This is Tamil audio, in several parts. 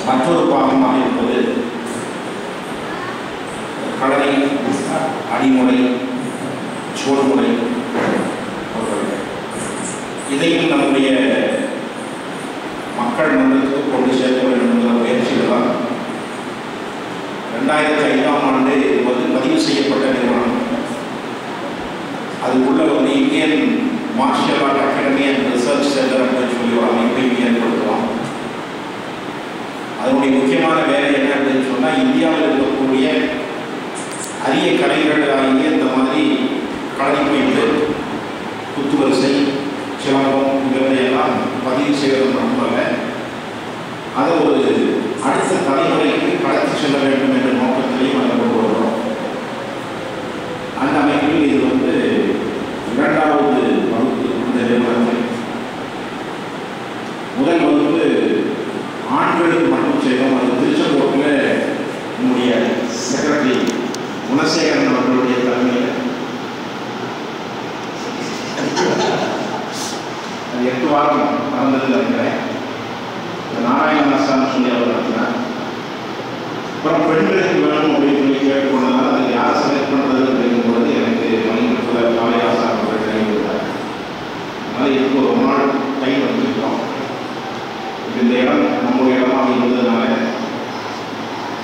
மற்றொரு பாகமாக இருப்பது களரி, அடிமுறை, சோர்முறை. இதையும் நம்முடைய மக்கள் மன்றத்துக்கு கொண்டு சேர்க்க வேண்டும் என்ற முயற்சியில் தான் 2005ஆம் ஆண்டு பதிவு செய்யப்பட்ட நிறுவனம். அதுக்குள்ள Indian martial art academy and research centre அப்படின்னு சொல்லி ஒரு அமைப்பை ஏற்படுத்துவோம். அதனுடைய முக்கியமான வேலை என்ன அப்படின்னு சொன்னால், இந்தியாவில் இருக்கக்கூடிய அரிய கலைகள் ஆகிய இந்த மாதிரி களரிப்பயிற்று, குத்துவரிசை, சிலம்பம் இவற்றையெல்லாம் பதிவு செய்வது மட்டுமல்ல, அதை ஒரு அடுத்த தலைமுறைக்கு கடத்தி செல்ல வேண்டும் என்ற நோக்கத்திலையும் அதை கொண்டு வருகிறோம். அந்த அமைப்பில் இது 2வது வகுப்பு. இந்த நிறுவனத்தில் முதல் வகுப்பு ஆண்களுக்கு மட்டும் செய்தோம். அது திருச்செங்கோட்டில் நம்முடைய செக்ரட்டரி குணசேகரன் அவர்களுடைய தலைமையில் அது 8 வாரம் நடந்தது நினைக்கிறேன். நாராயணசாமி சொல்லி அவர் நடத்தினார். அப்புறம் பெண்களுக்கு வேணும் அப்படின்னு சொல்லி கேட்டுக்கொண்டதால் அதுக்கு யாரை செலக்ட் பண்ணுறது அப்படிங்கும்பொழுது எனக்கு மணிப்பூர் காளிதாசா அவர்கள் நினைவுகிறார். அதனால் இதுக்கு ஒரு நாள் டைம் எடுத்துக்கிட்டோம். இந்த இடம் நம்முடைய இடமாக இருந்ததுனால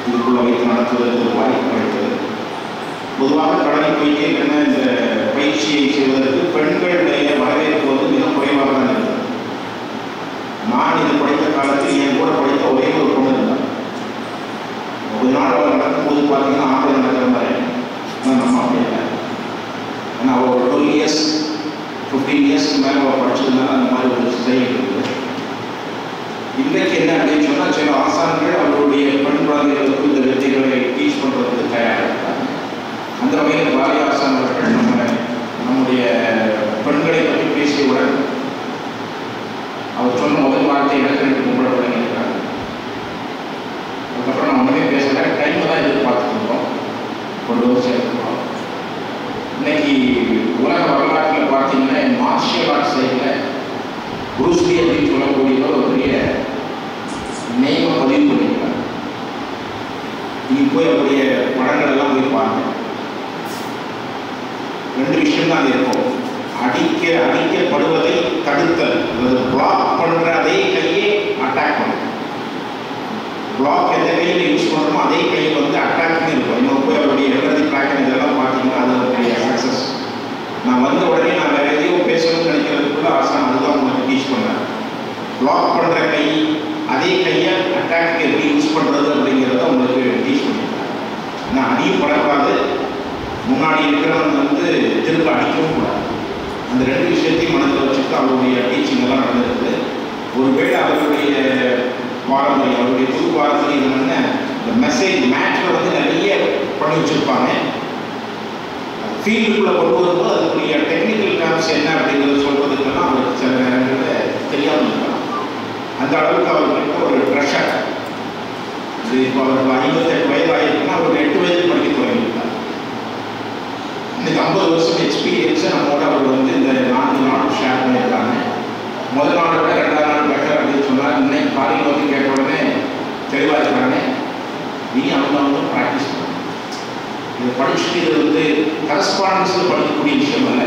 இதுக்குள்ள வைத்து நடத்துவதற்கு ஒரு வாய்ப்பு கிடைத்தது. பொதுவாக கடலை போயிட்டே என்ன இந்த பயிற்சியை செய்வதற்கு பெண்களுடைய வரவேற்பு மிக குறைவாக தான் இருந்தது. நான் இது படித்த காலத்தில் என் கூட படித்த ஒரே ஒரு பொண்ணு இருந்தார். ஒரு நாள் அவள் நடக்கும்போது பார்த்தீங்கன்னா ஆம்பளை நடக்கிற மாதிரி. ஆனால் நம்ம அப்படி இல்லை. ஏன்னா அவள் ஒரு 12 இயர்ஸ் 15 இயர்ஸ்க்கு மேலே அவள் படிச்சதுனால அந்த மாதிரி ஒரு ஸ்டைல் இருக்குது. இன்றைக்கு என்ன அப்படின்னு சொன்னால், சில ஆசான்கள் அவர்களுடைய பெண் குழந்தைகளுக்கு இந்த வித்தைகளை டீச் பண்ணுறதுக்கு தயாராக இருக்காங்க. அந்த வகையில் பாரதி ஆசான் அவர்கள் நம்முடைய பெண்களை பற்றி பேசியவுடன் அவர் சொன்ன முதல் வார்த்தை எனக்கு 2 பொம்பளை பிள்ளைங்க இருக்காங்க. அதுக்கப்புறம் நான் ஒன்றுமே பேசலை. டைமை தான் எதிர்பார்த்துருக்கோம், கொண்டு வந்து சேர்த்துக்கிறோம். இன்னைக்கு உலக வரலாற்றில் பார்த்தீங்கன்னா மார்ஷியல் ஆர்ட் சைடில் புரூஸ்லி அப்படின்னு சொல்லக்கூடிய ஒரு பெரிய நேமை பதிவு பண்ணியிருக்காங்க. நீங்கள் போய் அவருடைய படங்கள் எல்லாம் போய் பாருங்க. 2 விஷயம் தான் இருக்கும். அடிக்கப்படுவதை தடுத்தல், அதாவது பிளாக் பண்ணுற அதே கையை அட்டாக் பண்ணும். பிளாக் எந்த கையில் யூஸ் பண்ணுறோமோ அதே கையை அட்டாக்னு இருக்கும். இன்னும் போய் அவருடைய எழுதி பிளாக் இதெல்லாம் பார்த்தீங்கன்னா அது ஒரு சக்ஸஸ். நான் வந்த உடனே நான் வேறு எதையும் பேசணும்னு நினைக்கிறதுக்குள்ள ஆசான் அதுதான் உங்களுக்கு டீச் பண்ணேன். பிளாக் பண்ணுற கை அதே கையை அட்டாக்கு எப்படி யூஸ் பண்ணுறது அப்படிங்கிறத உங்களுக்கு டீச் பண்ணியிருக்காங்க. ஆனால் அடியும் படக்கூடாது, முன்னாடி இருக்கிறவங்க திரும்ப அடிக்கவும் கூடாது. அந்த 2 விஷயத்தையும் மனதில் வச்சுட்டு அவருடைய டீச்சிங் எல்லாம் நடந்திருக்கு. ஒருவேளை அவருடைய பாரம்பரியம், அவருடைய புது பாரம்பரியம் என்னென்ன இந்த மெசேஜ் மேட்ரை நிறைய பண்ணி வச்சுருப்பாங்க. ஃபீல்டுக்குள்ளே கொண்டு வரும்போது அதுக்குரிய டெக்னிக்கல் டேர்ம்ஸ் என்ன அப்படிங்கிறத சொல்கிறதுக்கெல்லாம் அவருக்கு சில நேரங்களில் தெரியாமல் இருக்கலாம். அந்த அளவுக்கு அவருக்கு ஒரு ப்ரெஷர். இது இப்போ அவருக்கு 58 வயதாகிருக்குன்னா அவர் 8 வயது படிக்க தொடங்கியிருக்கார். இன்னைக்கு 50 வருஷம் எக்ஸ்பீரியன்ஸை நம்மளோட அவர் இந்த 4 நாள் ஷேர் பண்ணியிருக்காங்க. முதல் நாளை விட 2ஆவது நாள் பெட்டர் அப்படின்னு சொன்னார். இன்னைக்கு காலையில் கேட்ட உடனே தெளிவாக இருக்காங்க. இனி அவங்க ப்ராக்டிஸ் பண்ணணும். இதை படிச்சுட்டு இது கரஸ்பாண்டன்ஸில் படிக்கக்கூடிய விஷயம் அல்ல.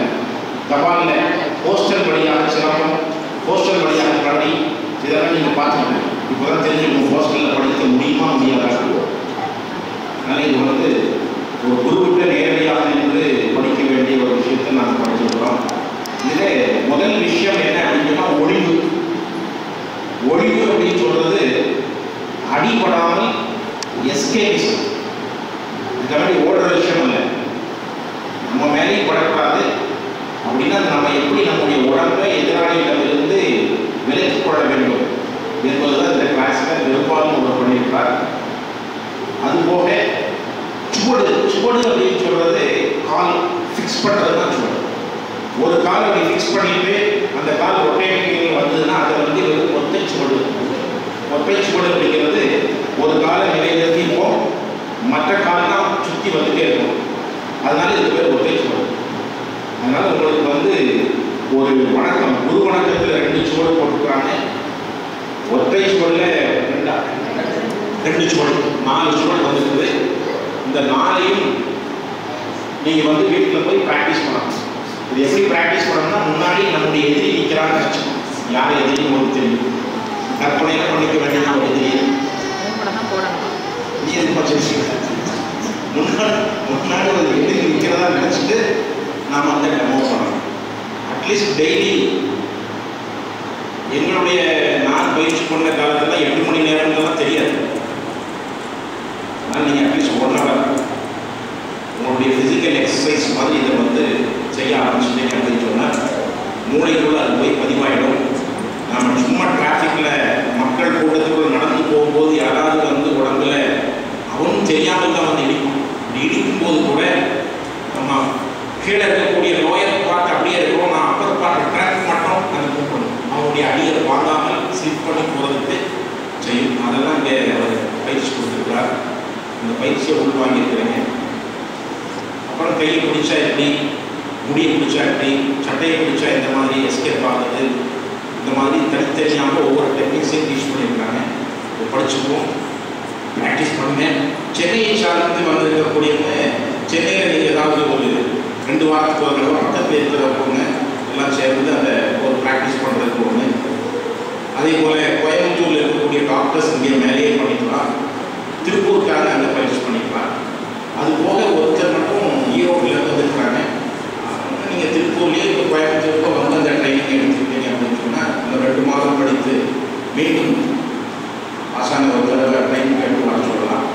தபாலில் போஸ்டல் வழியாக சிலம்பம், போஸ்டல் வழியாக களரி, இதெல்லாம் நீங்கள் பார்த்துக்கணும். இப்போ தான் தெரிஞ்சுக்கணும் போஸ்டலில் படிக்க முடியுமா முடியாதா. அதனால் இது ஒரு குருவிட்ட நேரடியாக நின்று படிக்க வேண்டிய ஒரு விஷயத்தை நாங்கள் படிச்சிருக்கிறோம். இதில் முதல் விஷயம் என்ன அப்படின்னா ஒளிவு. ஒளிவு அப்படின்னு சொல்றது அடிபடாமல் எஸ்கேபிசம். இதுக்காக ஓடுற விஷயம் இல்லை. நம்ம மேலேயும் படக்கூடாது. அப்படின்னா நம்ம எப்படி நம்முடைய உடம்பை எதிராளியிடமிருந்து விலக்கிக் கொள்ள வேண்டும் என்பதுதான் இந்த கிளாஸில் பெரும்பாலும் அவர் பண்ணியிருக்கார். அதுபோக சுவடு அப்படின்னு சொல்றது கால் ஃபிக்ஸ் பண்ணுறது தான் சுவடு. ஒரு கால் அப்படி ஃபிக்ஸ் பண்ணிட்டு அந்த கால் ரொட்டேட்டிங் வந்ததுன்னா அதை ஒத்தை சுவடு. ஒற்றை சுவடு அப்படிங்கிறது ஒரு காலை நிலைநிறுத்திப்போம், மற்ற காலெல்லாம் சுற்றி வந்துட்டே இருக்கும். அதனால இது பேர் ஒற்றை சுவடு. அதனால உங்களுக்கு ஒரு வணக்கம், குரு வணக்கத்தில் 2 சுவடு போட்டுக்கிறாங்க. ஒற்றை சுவடில் 2 2 சுவடு 4 சுவடு வந்துருக்குது. இந்த 4ஐயும் நீங்கள் வந்து வீட்டில் போய் ப்ராக்டிஸ் பண்ணலாம். இது எப்படி ப்ராக்டிஸ் பண்ணணும்னா, முன்னாடி நம்முடைய எதிரி நிற்கிறான்னு நினச்சோம். யார் எதிரியும் உங்களுக்கு தெரியும். கற்பனையில் பண்ணிக்க வேண்டிய ஒரு எதிரி நீ எது படிச்சிருக்கீங்க. முன்னாடி ஒரு எதிரி நிற்கிறதா நினச்சிட்டு நாம் அந்த டெமோ பண்ணலாம். அட்லீஸ்ட் டெய்லி எங்களுடைய நான் பயிற்சி பண்ண காலத்தில் 8 மணி நேரங்கள்லாம் தெரியாது. ஆனால் நீங்கள் அட்லீஸ்ட் 1 hour உங்களுடைய ஃபிசிக்கல் எக்ஸசைஸ் மாதிரி இதை வந்து செய்ய ஆரம்பிச்சுட்டீங்க அப்படின்னு சொன்னால் மூளைக்குள்ள அது போய் பதிவாயிடும். நாம் சும்மா டிராஃபிக்கில் மக்கள் கூட்டத்துக்குள்ள நடந்து போகும்போது யாராவது வந்து உடம்புல அவனும் தெரியாமல் தான் வந்து இடிக்கும். இடிக்கும்போது கூட நம்ம கீழே இருக்கக்கூடிய லோயர் பார்ட் அப்படியே இருக்கிறோம், நான் அப்பர் பார்ட் ட்ராக் மட்டும் அது கூப்பிடணும். அவனுடைய அடியை வாங்காமல் ஸ்லிப் பண்ணி போகிறதுக்கு செய்யும். அதெல்லாம் இங்கே அவர் பயிற்சி கொடுத்துருக்கிறார். இந்த பயிற்சியை உள்வாங்கியிருக்கிறேங்க. அப்புறம் கையை பிடிச்சா எப்படி, முடியை பிடிச்சா எப்படி, சட்டையை பிடிச்சா இந்த மாதிரி எஸ்கேப் ஆகுது, இந்த மாதிரி தனித்தனியாக ஒவ்வொரு டெக்னிக்ஸையும் டீச் பண்ணியிருக்காங்க. இதை படிச்சுப்போம், ப்ராக்டிஸ் பண்ணுங்கள். சென்னையை சார்ந்து வந்திருக்கக்கூடியவங்க சென்னையில் நீங்கள் ஏதாவது ஒரு 2 வாரத்துக்கு ஒரு தடவை பக்கத்தில் இருக்கிறவங்க எல்லாம் சேர்ந்து அந்த ஒரு ப்ராக்டிஸ் பண்ணுறதுக்கு ஒன்று. அதே போல் கோயம்புத்தூரில் இருக்கக்கூடிய டாக்டர்ஸ் இங்கே மேலேயே பண்ணிக்கலாம், திருப்பூருக்காக அங்கே பயிற்சி பண்ணிக்கலாம். அது போக ஒருத்தர் மட்டும் ஈரோட்டில் வந்துருக்குறாங்க. நீங்கள் திருப்பூர்லேயே இப்போ கோயம்புத்தூருக்கு வந்து அந்த ட்ரைனிங் எடுத்துக்கிட்டீங்க அப்படின்னு சொன்னால் அந்த 2 மாதம் படித்து மீண்டும் ஆசான ஒரு தடவை ட்ரைனிங் எடுத்து வர சொல்லலாம்.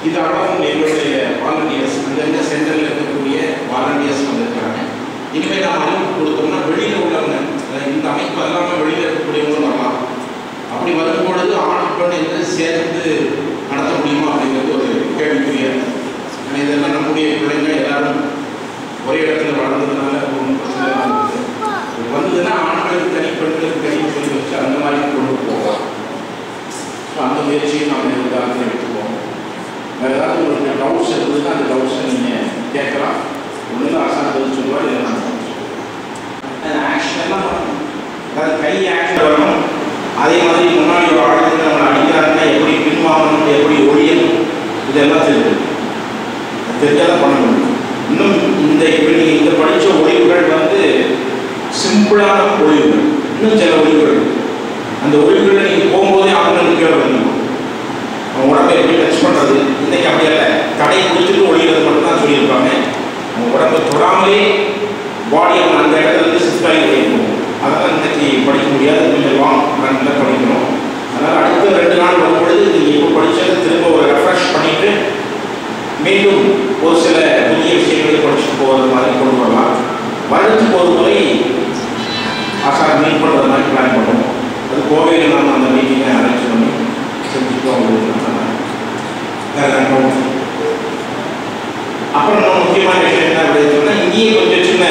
இதெல்லாம் எங்களுடைய வாலண்டியர்ஸ், அங்கங்கே சென்டரில் இருக்கக்கூடிய வாலண்டியர்ஸ் வந்துருக்காங்க. இனிமேல் நாம் அறிவிப்பு கொடுத்தோம்னா வெளியில் உள்ளவங்க, இந்த அமைப்பு எல்லாமே வெளியில் இருக்கக்கூடியவங்களும் வரலாம். அப்படி வரும்பொழுது ஆண் பெண் என்று சேர்ந்து நடத்த முடியுமா அப்படிங்கிறது ஒரு கேள்விக்குரிய. இதெல்லாம் நம்முடைய பிள்ளைங்க எல்லாரும் ஒரே இடத்துல வளர்ந்ததுனால ஒன்றும் பிரச்சனை இருக்குது. வந்ததுன்னா ஆண்களுக்கு தனி பெண்களுக்கு தனி சொல்லி வச்சு அந்த மாதிரி கொண்டு போகலாம். ஸோ அந்த முயற்சியை நாம் எதிர்காலத்தில் எடுத்துப்போம். வேறு ஏதாவது உங்களுக்கு டவுட்ஸ் இருந்ததுன்னா அந்த டவுட்ஸை நீங்கள் கேட்கலாம். ஒன்றும் ஆசான பதில் சொல்லுவார், இல்லை நான் ஆக்ஷன் எல்லாம் பண்ணணும். அதாவது கை ஆக்ஷன் வரணும். அதே மாதிரி முன்னாடி ஒரு ஆளுக்கு நம்மளை அடிக்கிறாங்கன்னா எப்படி பின்வாங்கணும், எப்படி ஒழியணும், இதெல்லாம் தெரிஞ்சால் பண்ண முடியும். இன்னும் இப்போ நீங்கள் இந்த படித்த ஒழிவுகள் வந்து சிம்பிளான ஒழிவுகள். இன்னும் சில ஒழிவுகள் அந்த ஒழிவுகளில் நீங்கள் போகும்போதே அவங்களுக்கு கீழே வரணும். அவங்க உடம்பை எப்படி டச் பண்ணுறது, இன்றைக்கி அப்படி இல்லை, கடை குடிச்சிட்டு ஒழிகிறது மட்டும்தான் சொல்லியிருப்பாங்க. அவங்க உடம்பை தொடாமலே பாடி அவங்க அந்த இடத்துலேருந்து ஷிஃப்ட் ஆகி ஒழிக்கணும். அதெல்லாம் இன்றைக்கி படிக்க முடியாது, கொஞ்சம் லாங் ரன்னில் படிக்கணும். அதனால் அடுத்த 2 நாள் வரும்பொழுது நீங்கள் இப்போ படித்தது திரும்ப ஒரு ரெஃப்ரெஷ் பண்ணிவிட்டு மீண்டும் ஒரு சில புதிய விஷயங்களை படிச்சுட்டு போகிற மாதிரி கொண்டு வரலாம். வருடத்துக்கு ஒரு முறை ஆசாரம் மீட் பண்ணுற மாதிரி பிளான் பண்ணுவோம். அது கோவையில் நாம் அந்த மீட்டிங்கை அரேஞ்ச் பண்ணி செஞ்சுட்டோம் அப்படின்னு சொன்னாங்க. அப்புறம் நம்ம முக்கியமான விஷயம் என்ன அப்படின்னு சொன்னால், இங்கேயே கொஞ்சம் சின்ன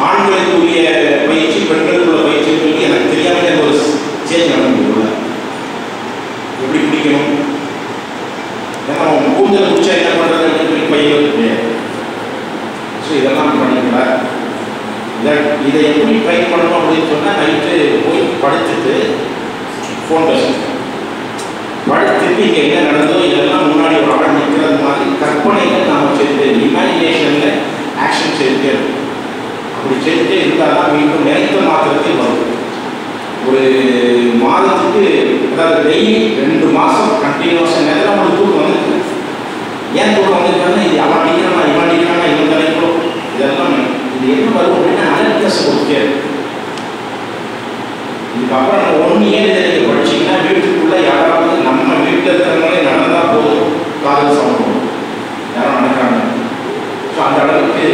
ஆண்களுக்குரிய பயிற்சி, பெண்களுக்குள்ள பயிற்சி சொல்லி எனக்கு தெரியாமல் ஒரு சேஞ்ச் நடந்துள்ள எப்படி பிடிக்கணும், ஏன்னா கூந்தல் பிடிச்சா என்ன பண்ணுறது அப்படின்னு சொல்லி பையன் கிடையாது. ஸோ இதெல்லாம் பண்ணிக்கலாம். இதை எப்படி ட்ரை பண்ணணும் அப்படின்னு சொன்னால், நைட்டு போய் படுத்துட்டு ஃபோன் பேசணும். படுத்துட்டு இங்கே என்ன நடந்தோ இதெல்லாம் முன்னாடி ஒரு ஆள் நிற்கிறது மாதிரி கற்பனைகள் நாம் செய்து இமேஜினேஷனில் ஆக்ஷன் செய்துட்டே இருக்கும். அப்படி செய்துட்டே இருந்தால் தான் மீண்டும் நினைத்த மாத்திரத்தில் வரும். ஒரு மாதத்துக்கு, அதாவது டெய்லி 2 மாதம் கண்டினியூஸாக நேரம் ஒரு தூக்கம் வந்துருக்கு. ஏன் தூக்கம் வந்துருக்காங்கன்னா, இது அவன் அடிக்கிறானா, இவன் அடிக்கிறானா, இவன் தலைக்கணும், இதெல்லாம் இது என்ன வரும் அப்படின்னா அலர்ட்னஸ் கொடுத்தே இருக்கு. இதுக்கப்புறம் நம்ம 1 year இதை நீங்கள் படிச்சிங்கன்னா வீட்டுக்குள்ளே யாராவது நம்ம வீட்டில் இருக்கிறவங்களே நடந்தால் போதும், காதல் சம்பவம் யாரும் நடக்கிறாங்க. ஸோ அந்த அளவுக்கு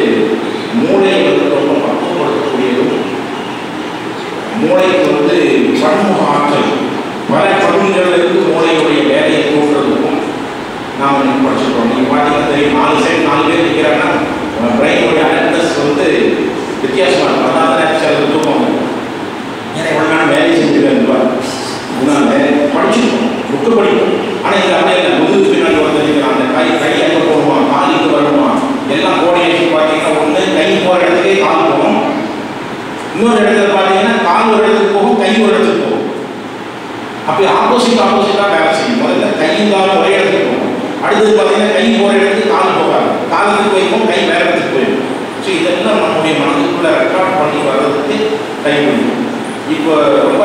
மூளையை வந்து ரொம்ப பக்குவப்படுத்தக்கூடியதும், மூளைக்கு வந்து பன்முக ஆற்றல், பல பகுதிகளிலிருந்து மூளையுடைய வேலையை தோன்றதுக்கும் நாம் படிச்சிருக்கோம். நீங்கள் பார்த்தீங்கன்னா தெரியும், 4 சைடு 4 பேர் நிற்கிறாங்கன்னா பிரெயினுடைய அலர்ட்னஸ் வந்து வித்தியாசமாக இருக்கும். அதாவது சில தூக்கம் ஏன்னா ஒழுங்கான வேலையை செஞ்சுருக்காருப்பா, அதனால படிச்சிருக்கோம், புக்கு படிக்கும். ஆனால் இது அப்படியே இல்லை, முதுகு பின்னாடி வந்துருக்கிறாங்க, கை எங்கே போகணுமா, கால் இங்கே வரணுமா, எல்லாம் கோஆர்டினேஷன் பார்த்தீங்கன்னா ஒன்று கை போகிற இடத்துக்கே கால் போகும், இன்னொரு இடத்துல பார்த்தீங்கன்னா கால் ஒரு இடத்துக்கு போகும், கை ஒரு இடத்துக்கு போகும். அப்போ ஆப்போசிட்டாக வேலை செய்யும். முதல்ல கையும் காலும் ஒரே இடத்துக்கு போகும். அடுத்தது பார்த்தீங்கன்னா கை போகிற இடத்துக்கு கால் போகாது, காலத்துக்கு போயிருக்கும், கை வேற இடத்துக்கு போயிருக்கும். ஸோ இதெல்லாம் நம்முடைய மனதுக்குள்ள ரெக்கார்ட் பண்ணி வர்றதுக்கு டைம் முடியும். இப்போ ரொம்ப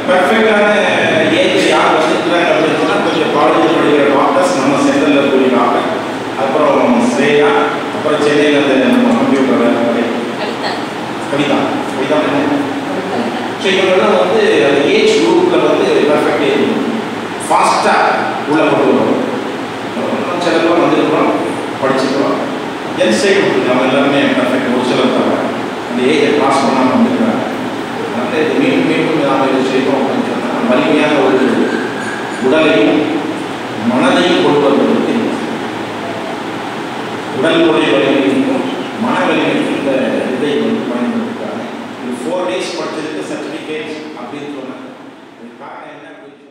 பெர்ஃபெக்டான ஏஜ் யார் வச்சுக்கிறாங்க அப்படின்னு சொன்னால் கொஞ்சம் காலேஜ் படிக்கிற டாக்டர்ஸ் நம்ம சென்டரில் இருக்கக்கூடிய டாக்டர், அப்புறம் ஸ்ரேயா, அப்புறம் சென்னையில் அந்த நம்ம கம்ப்யூட்டர் கவிதா ஸோ இவங்கெல்லாம் வந்து அந்த ஏஜ் குரூப்பில் வந்து பெர்ஃபெக்ட் ஏஜ் ஃபாஸ்ட்டாக உள்ள கொண்டு வரும். சிலப்பெல்லாம் வந்துருக்கிறோம், படிச்சுக்கிறோம், என் சைடு நம்ம எல்லாருமே பெர்ஃபெக்ட் ஒரு சிலர் தவிர அந்த ஏஜை கிராஸ் பண்ணாமல் வந்துருக்கிறாங்க. அதனால் இது மீண்டும் நாம் இது செய்தோம் அப்படின்னு சொன்னால் வலிமையான ஒரு உடலையும் மனதையும் கொண்டு வருவதற்கு உடலுடைய வலிமைக்கும் மன வலிமைக்கும் இந்த இதை வந்து பயன்படுத்துகிறாங்க. இது 4 days படித்ததுக்கு சர்டிஃபிகேட் அப்படின்னு சொன்னாங்க. காரணம் என்ன அப்படின்னு